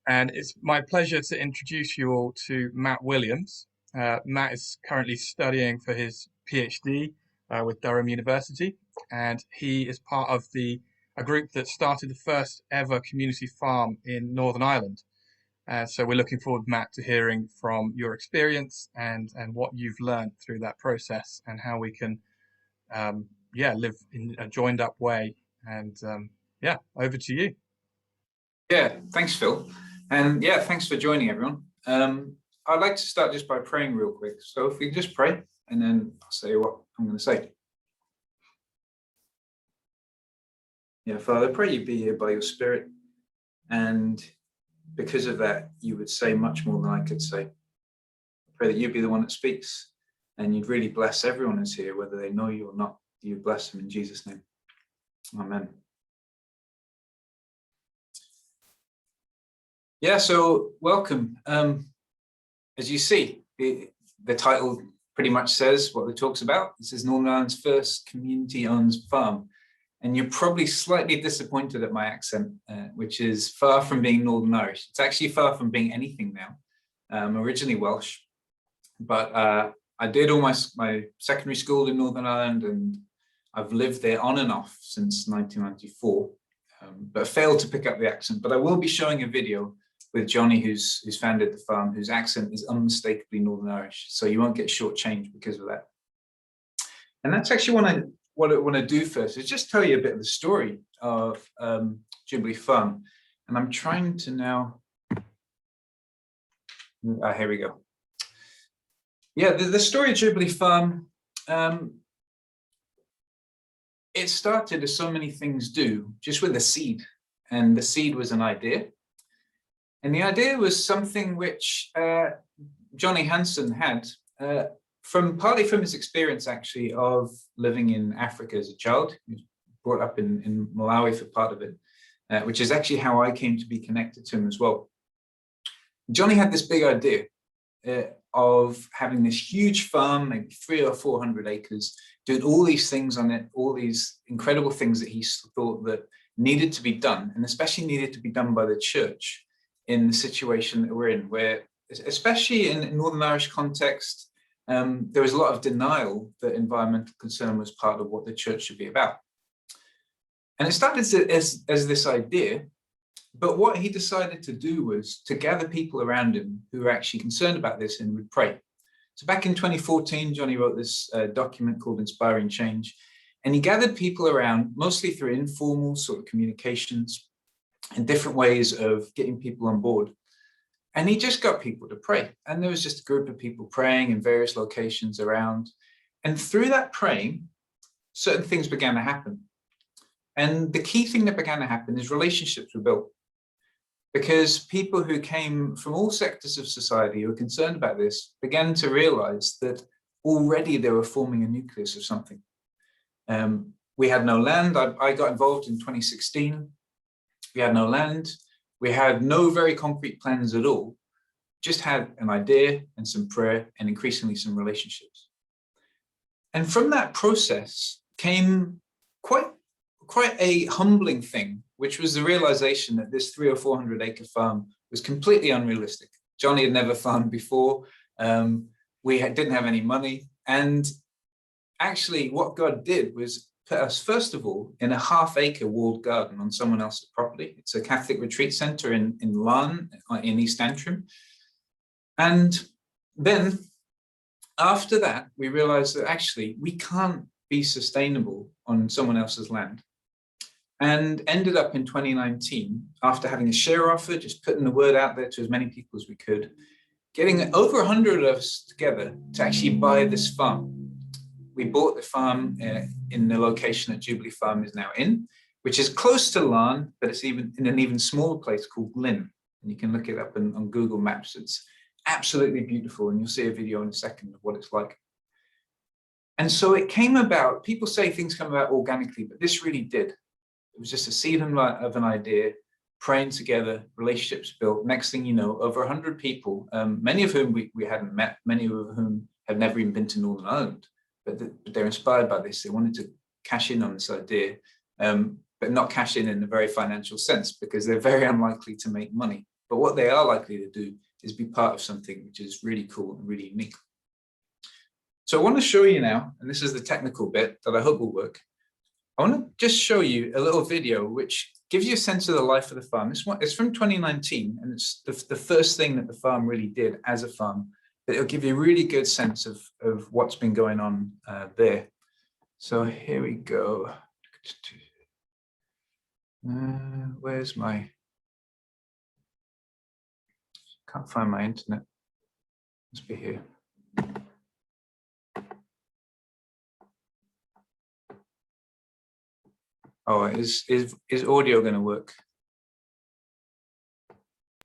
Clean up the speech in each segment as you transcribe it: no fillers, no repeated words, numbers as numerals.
And it's my pleasure to introduce you all to Matt Williams. Matt is currently studying for his PhD with Durham University, and he is part of a group that started the first ever community farm in Northern Ireland. So we're looking forward, Matt, to hearing from your experience and what you've learned through that process and how we can, live in a joined up way. And over to you. Yeah, thanks, Phil. And yeah, thanks for joining, everyone. I'd like to start just by praying real quick. So if we can just pray, and then I'll say what I'm going to say. Yeah, Father, I pray you be here by your Spirit. And because of that, you would say much more than I could say. I pray that you'd be the one that speaks, and you'd really bless everyone who's here, whether they know you or not. You bless them in Jesus' name. Amen. Yeah, so welcome. As you see, the title pretty much says what it talks about. This is Northern Ireland's first community-owned farm. And you're probably slightly disappointed at my accent, which is far from being Northern Irish. It's actually far from being anything now. I'm originally Welsh, but I did all my secondary school in Northern Ireland, and I've lived there on and off since 1994, but failed to pick up the accent. But I will be showing a video with Johnny, who's founded the farm, whose accent is unmistakably Northern Irish. So you won't get shortchanged because of that. And that's actually what I want to do first, is just tell you a bit of the story of Jubilee Farm. And I'm trying to now, here we go. Yeah, the story of Jubilee Farm, it started, as so many things do, just with a seed. And the seed was an idea. And the idea was something which Johnny Hansen had partly from his experience, actually, of living in Africa as a child. He was brought up in Malawi for part of it, which is actually how I came to be connected to him as well. Johnny had this big idea of having this huge farm, maybe 300 or 400 acres, doing all these things on it, all these incredible things that he thought that needed to be done, and especially needed to be done by the church in the situation that we're in, where, especially in Northern Irish context, there was a lot of denial that environmental concern was part of what the church should be about. And it started as this idea, but what he decided to do was to gather people around him who were actually concerned about this and would pray. So back in 2014, Johnny wrote this document called Inspiring Change, and he gathered people around, mostly through informal sort of communications and different ways of getting people on board. And he just got people to pray. And there was just a group of people praying in various locations around. And through that praying, certain things began to happen. And the key thing that began to happen is relationships were built. Because people who came from all sectors of society who were concerned about this began to realize that already they were forming a nucleus of something. We had no land. I got involved in 2016. We had no land. We had no very concrete plans at all, just had an idea and some prayer and increasingly some relationships. And from that process came quite a humbling thing, which was the realization that this 300 or 400 acre farm was completely unrealistic. Johnny had never farmed before. Didn't have any money. And actually what God did was put us, first of all, in a half-acre walled garden on someone else's property. It's a Catholic retreat centre in Larne, in East Antrim. And then after that, we realised that actually we can't be sustainable on someone else's land. And ended up in 2019, after having a share offer, just putting the word out there to as many people as we could, getting over 100 of us together to actually buy this farm. We bought the farm in the location that Jubilee Farm is now in, which is close to Larne, but it's even in an even smaller place called Glynn. And you can look it up on Google Maps. It's absolutely beautiful, and you'll see a video in a second of what it's like. And so it came about. People say things come about organically, but this really did. It was just a seed of an idea, praying together, relationships built. Next thing you know, over 100 people, many of whom we hadn't met, many of whom had never even been to Northern Ireland. But they're inspired by this. They wanted to cash in on this idea, but not cash in a very financial sense, because they're very unlikely to make money. but what they are likely to do is be part of something which is really cool and really unique. So I want to show you now, and this is the technical bit that I hope will work. I want to just show you a little video which gives you a sense of the life of the farm. It's from 2019, and it's the first thing that the farm really did as a farm, but it'll give you a really good sense of what's been going on there. So here we go. Where's my, can't find my internet. Must be here. Oh, is audio going to work?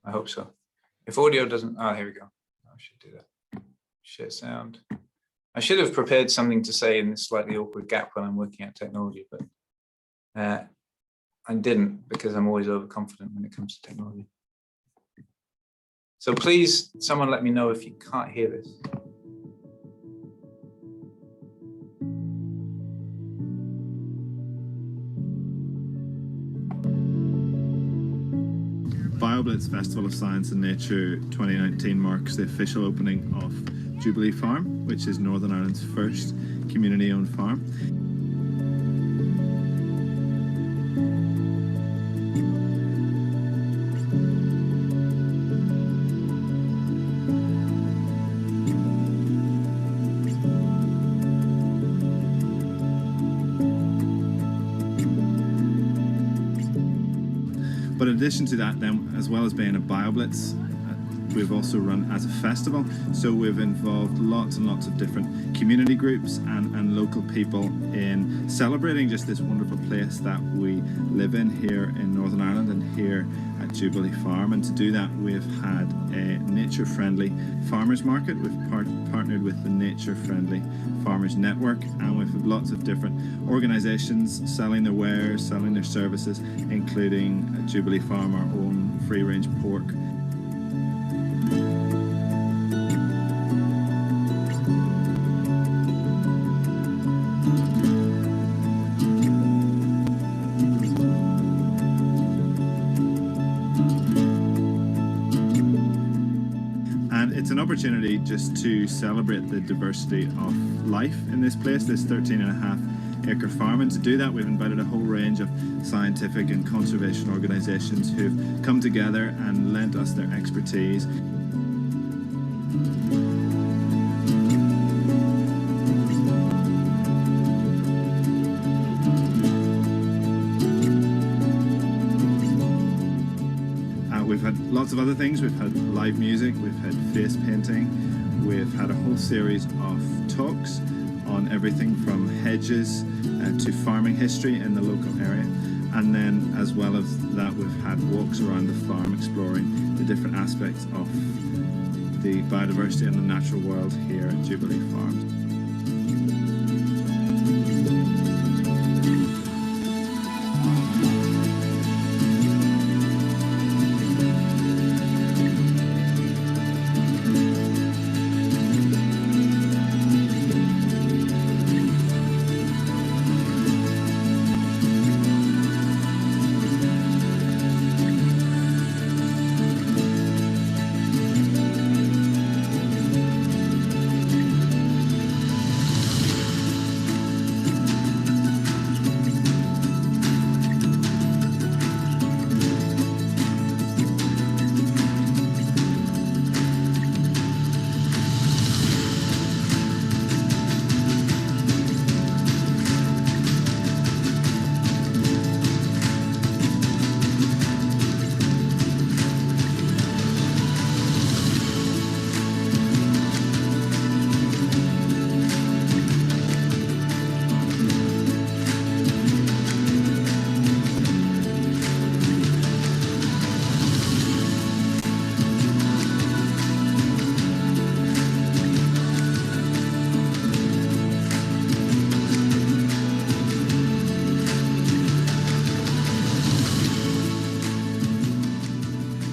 I hope so. If audio doesn't, oh, here we go. I should do that. Share sound. I should have prepared something to say in this slightly awkward gap when I'm working at technology, but I didn't, because I'm always overconfident when it comes to technology. So please, someone let me know if you can't hear this. Bioblitz Festival of Science and Nature 2019 marks the official opening of Jubilee Farm, which is Northern Ireland's first community-owned farm. But in addition to that, then, as well as being a Bioblitz, we've also run as a festival. So we've involved lots and lots of different community groups and local people in celebrating just this wonderful place that we live in here in Northern Ireland and here at Jubilee Farm. And to do that, we've had a nature-friendly farmers market. We've partnered with the Nature-Friendly Farmers Network, and we've had lots of different organisations selling their wares, selling their services, including at Jubilee Farm, our own free-range pork. It's an opportunity just to celebrate the diversity of life in this place, this 13.5-acre farm, and to do that we've invited a whole range of scientific and conservation organisations who've come together and lent us their expertise. We've had lots of other things. We've had live music, we've had face painting, we've had a whole series of talks on everything from hedges to farming history in the local area. And then as well as that, we've had walks around the farm exploring the different aspects of the biodiversity and the natural world here at Jubilee Farm.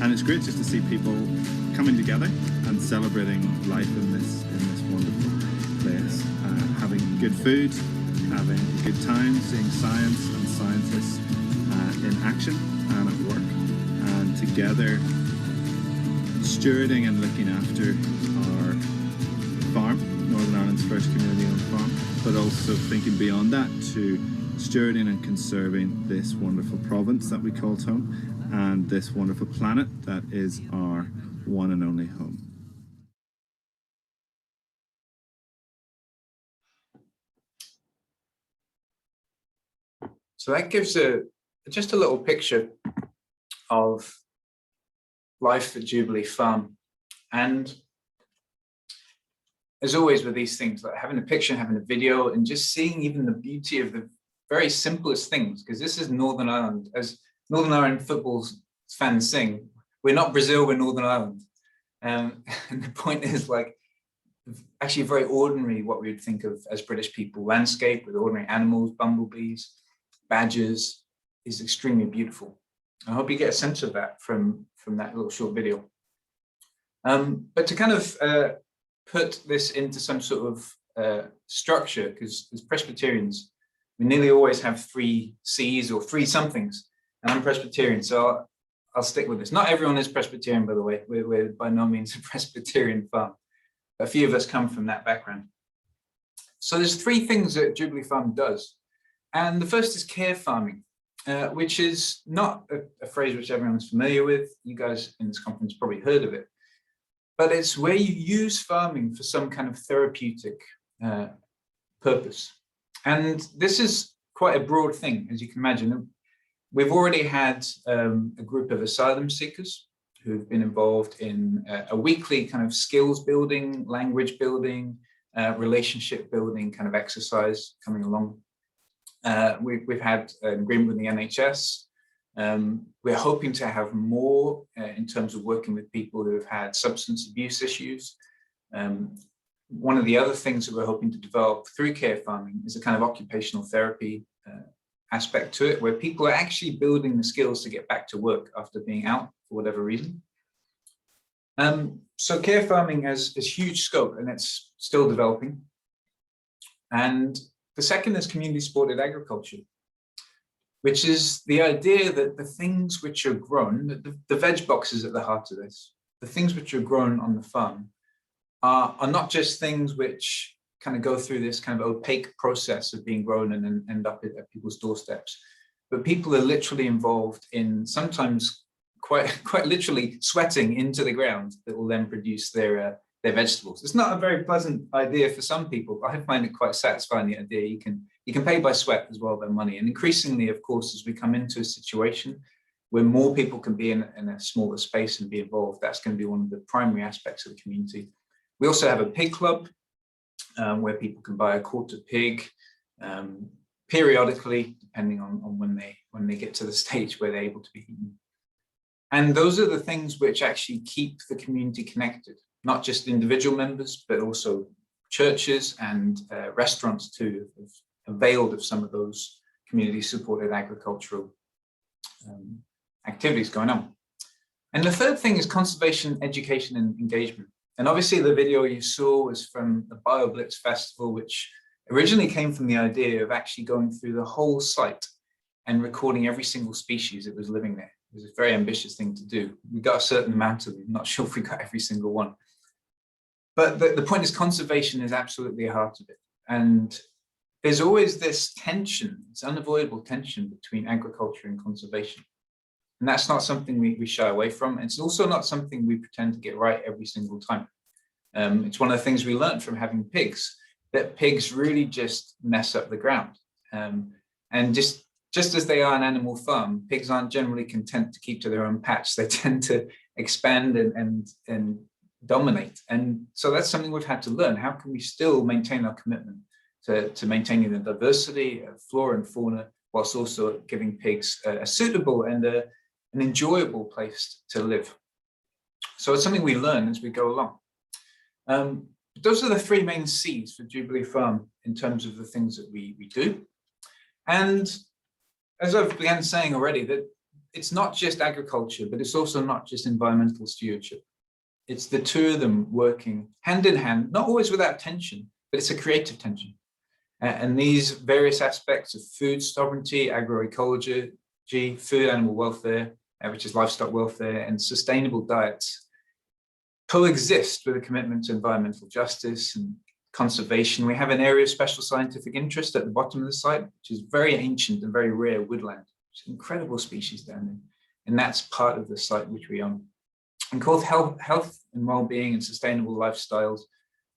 And it's great just to see people coming together and celebrating life in this wonderful place, having good food, having a good time, seeing science and scientists in action and at work, and together stewarding and looking after our farm, Northern Ireland's first community-owned farm, but also thinking beyond that to stewarding and conserving this wonderful province that we call home and this wonderful planet that is our one and only home. So that gives just a little picture of life at Jubilee Farm. And as always with these things, like having a picture, having a video, and just seeing even the beauty of the very simplest things, because this is Northern Ireland. As Northern Ireland football fans sing, we're not Brazil, we're Northern Ireland. And the point is, like, actually very ordinary, what we would think of as British people. Landscape with ordinary animals, bumblebees, badgers, is extremely beautiful. I hope you get a sense of that from that little short video. But to kind of put this into some sort of structure, because as Presbyterians, we nearly always have 3 C's or 3 somethings, and I'm Presbyterian, so I'll stick with this. Not everyone is Presbyterian, by the way. We're by no means a Presbyterian farm. A few of us come from that background. So there's 3 things that Jubilee Farm does. And the first is care farming, which is not a phrase which everyone's familiar with. You guys in this conference probably heard of it. But it's where you use farming for some kind of therapeutic purpose. And this is quite a broad thing, as you can imagine. We've already had a group of asylum seekers who've been involved in a weekly kind of skills building, language building, relationship building kind of exercise coming along. We've had an agreement with the NHS. We're hoping to have more in terms of working with people who have had substance abuse issues. One of the other things that we're hoping to develop through care farming is a kind of occupational therapy aspect to it, where people are actually building the skills to get back to work after being out for whatever reason. So care farming has huge scope, and it's still developing. And the second is community supported agriculture, which is the idea that the things which are grown, the veg box is at the heart of this, the things which are grown on the farm are not just things which kind of go through this kind of opaque process of being grown and then end up at people's doorsteps, but people are literally involved in sometimes quite literally sweating into the ground that will then produce their vegetables. It's not a very pleasant idea for some people, but I find it quite satisfying, the idea you can pay by sweat as well by money. And increasingly, of course, as we come into a situation where more people can be in a smaller space and be involved, that's going to be one of the primary aspects of the community. We also have a pig club where people can buy a quarter pig periodically, depending on when they get to the stage where they're able to be eaten. And those are the things which actually keep the community connected, not just individual members, but also churches and restaurants too, have availed of some of those community supported agricultural activities going on. And the third thing is conservation, education, and engagement. And obviously the video you saw was from the Bioblitz festival, which originally came from the idea of actually going through the whole site and recording every single species that was living there. It was a very ambitious thing to do. We got a certain amount of them, I'm not sure if we got every single one. But the point is, conservation is absolutely the heart of it. And there's always this tension, this unavoidable tension between agriculture and conservation. And that's not something we shy away from. It's also not something we pretend to get right every single time. It's one of the things we learned from having pigs, that pigs really just mess up the ground. And just as they are an animal farm, pigs aren't generally content to keep to their own patch. They tend to expand and dominate. And so that's something we've had to learn. How can we still maintain our commitment to maintaining the diversity of flora and fauna, whilst also giving pigs a suitable and an enjoyable place to live? So it's something we learn as we go along. Those are the 3 main C's for Jubilee Farm in terms of the things that we do. And as I've began saying already, that it's not just agriculture, but it's also not just environmental stewardship. It's the 2 of them working hand in hand, not always without tension, but it's a creative tension. And these various aspects of food sovereignty, agroecology, food animal welfare, which is livestock welfare, and sustainable diets, coexist with a commitment to environmental justice and conservation. We have an area of special scientific interest at the bottom of the site, which is very ancient and very rare woodland. It's an incredible species down there. And that's part of the site which we own. And called health and well-being and sustainable lifestyles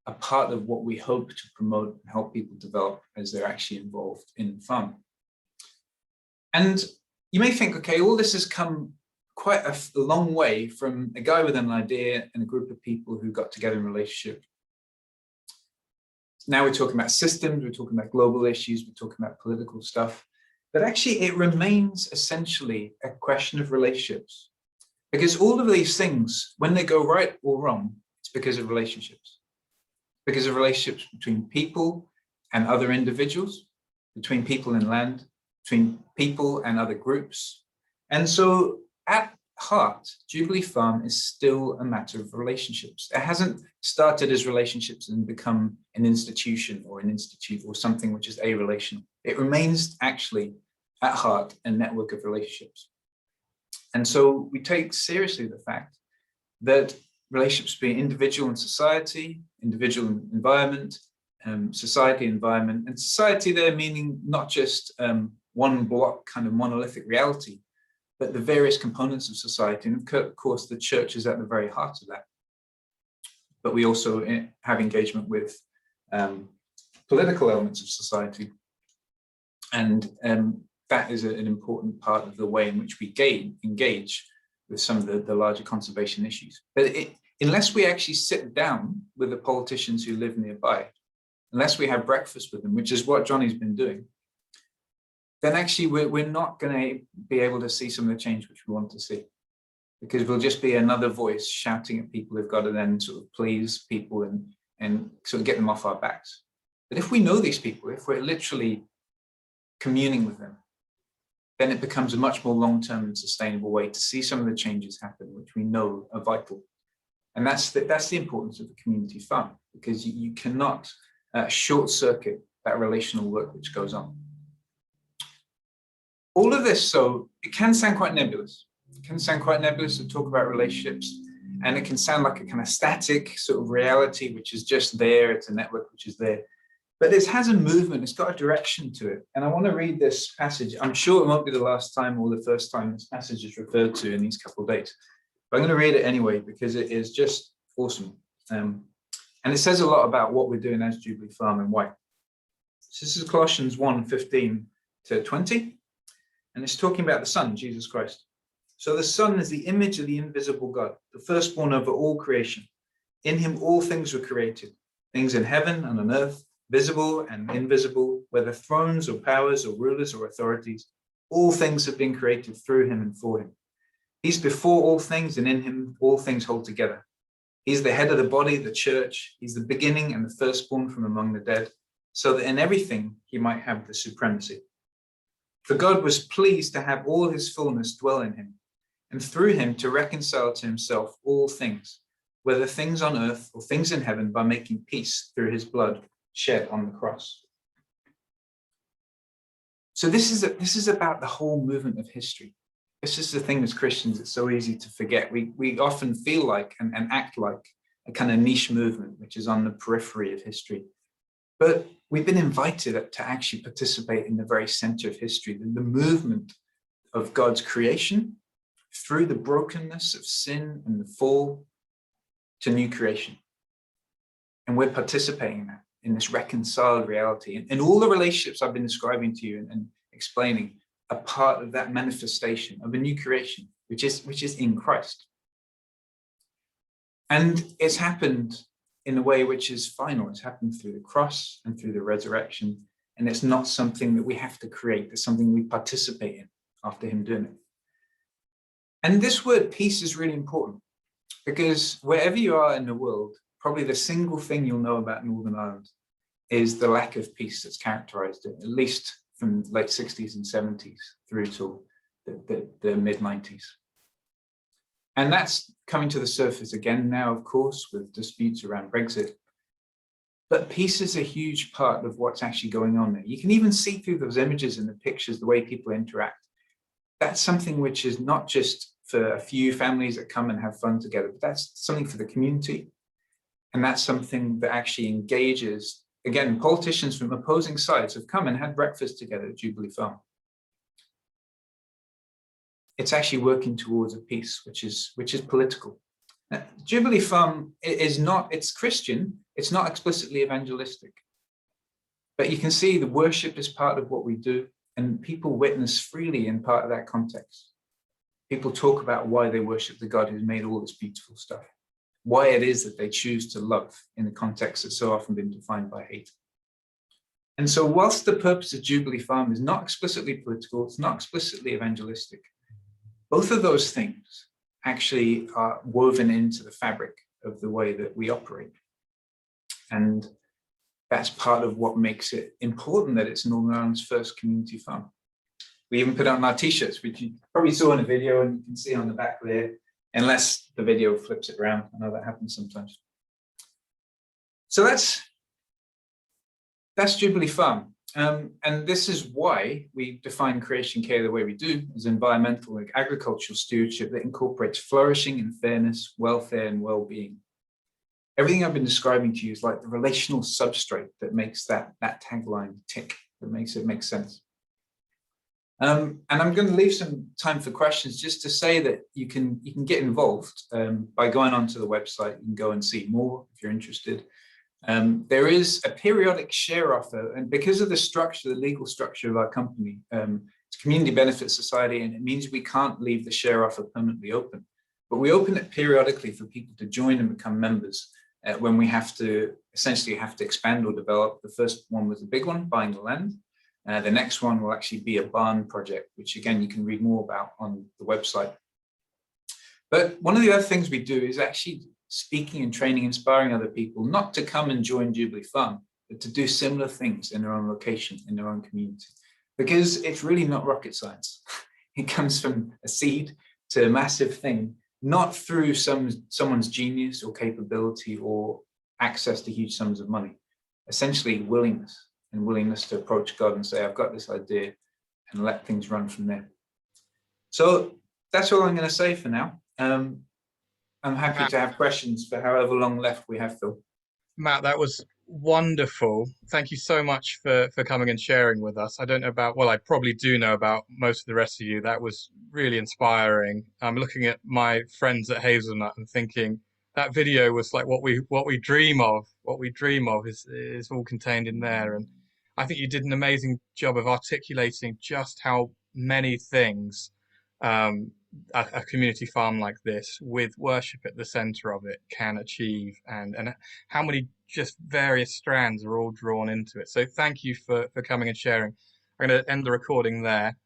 are part of what we hope to promote and help people develop as they're actually involved in farming. And you may think, okay, all this has come quite a long way from a guy with an idea and a group of people who got together in relationship. Now we're talking about systems, we're talking about global issues, we're talking about political stuff. But actually, it remains essentially a question of relationships. Because all of these things, when they go right or wrong, it's because of relationships. Because of relationships between people and other individuals, between people and land, between people and other groups. And so at heart, Jubilee Farm is still a matter of relationships. It hasn't started as relationships and become an institution or an institute or something which is a-relational. It remains actually at heart a network of relationships. And so we take seriously the fact that relationships between individual and society, individual and environment, society, environment, and society there meaning not just one block kind of monolithic reality, but the various components of society. And of course, the church is at the very heart of that. But we also have engagement with political elements of society. And that is an important part of the way in which we engage with some of the larger conservation issues. But unless we actually sit down with the politicians who live nearby, unless we have breakfast with them, which is what Johnny's been doing, then actually we're not going to be able to see some of the change which we want to see. Because we'll just be another voice shouting at people who've got to then sort of please people and sort of get them off our backs. But if we know these people, if we're literally communing with them, then it becomes a much more long-term and sustainable way to see some of the changes happen, which we know are vital. And that's the importance of the community farm, because you cannot short circuit that relational work which goes on. All of this, so it can sound quite nebulous. It can sound quite nebulous to talk about relationships, and it can sound like a kind of static sort of reality, which is just there. It's a network which is there. But this has a movement, it's got a direction to it. And I want to read this passage. I'm sure it won't be the last time or the first time this passage is referred to in these couple of days. But I'm going to read it anyway, because it is just awesome. And it says a lot about what we're doing as Jubilee Farm and why. So this is Colossians 1:15 to 20. And it's talking about the Son, Jesus Christ. So the Son is the image of the invisible God, the firstborn over all creation. In him all things were created, things in heaven and on earth, visible and invisible, whether thrones or powers or rulers or authorities, all things have been created through him and for him. He's before all things, and in him all things hold together. He's the head of the body, the church. He's the beginning and the firstborn from among the dead, so that in everything he might have the supremacy. For God was pleased to have all his fullness dwell in him, and through him to reconcile to himself all things, whether things on earth or things in heaven, by making peace through his blood shed on the cross. So this is about the whole movement of history. This is the thing as Christians, it's so easy to forget. We often feel like and act like a kind of niche movement, which is on the periphery of history. But we've been invited to actually participate in the very center of history, the movement of God's creation through the brokenness of sin and the fall to new creation. And we're participating in that, in this reconciled reality. And all the relationships I've been describing to you and explaining are part of that manifestation of a new creation, which is in Christ. And it's happened in a way which is final. It's happened through the cross and through the resurrection. And it's not something that we have to create. It's something we participate in after him doing it. And this word peace is really important, because wherever you are in the world, probably the single thing you'll know about Northern Ireland is the lack of peace that's characterized it, at least from the late 60s and 70s through to the mid-90s. And that's coming to the surface again now, of course, with disputes around Brexit. But peace is a huge part of what's actually going on there. You can even see through those images and the pictures, the way people interact. That's something which is not just for a few families that come and have fun together, but that's something for the community. And that's something that actually engages, again, politicians from opposing sides have come and had breakfast together at Jubilee Farm. It's actually working towards a peace, which is political. Now, Jubilee Farm is not, it's Christian, it's not explicitly evangelistic. But you can see the worship is part of what we do, and people witness freely in part of that context. People talk about why they worship the God who's made all this beautiful stuff, why it is that they choose to love in the context that's so often been defined by hate. And so whilst the purpose of Jubilee Farm is not explicitly political, it's not explicitly evangelistic, both of those things actually are woven into the fabric of the way that we operate. And that's part of what makes it important that it's Northern Ireland's first community farm. We even put it on our t-shirts, which you probably saw in a video and you can see on the back there, unless the video flips it around. I know that happens sometimes. So that's Jubilee Farm. And this is why we define creation care the way we do, as environmental and agricultural stewardship that incorporates flourishing and fairness, welfare and well-being. Everything I've been describing to you is like the relational substrate that makes that tagline tick, that makes it make sense. And I'm going to leave some time for questions, just to say that you can get involved by going onto the website. You can go and see more if you're interested. There is a periodic share offer, and because of the structure, the legal structure of our company, it's a community benefit society, and it means we can't leave the share offer permanently open. But we open it periodically for people to join and become members when we essentially have to expand or develop. The first one was the big one, buying the land. The next one will actually be a barn project, which again, you can read more about on the website. But one of the other things we do is actually speaking and training, inspiring other people, not to come and join Jubilee Farm, but to do similar things in their own location, in their own community. Because it's really not rocket science. It comes from a seed to a massive thing, not through someone's genius or capability or access to huge sums of money. Essentially willingness, and willingness to approach God and say, I've got this idea, and let things run from there. So that's all I'm going to say for now. I'm happy to have questions for however long left we have, Phil. Matt, that was wonderful. Thank you so much for coming and sharing with us. I don't know about, well, I probably do know about most of the rest of you. That was really inspiring. I'm looking at my friends at Hazelnut and thinking that video was like what we dream of. What we dream of is all contained in there. And I think you did an amazing job of articulating just how many things a community farm like this, with worship at the center of it, can achieve, and how many just various strands are all drawn into it. So thank you for coming and sharing. I'm going to end the recording there.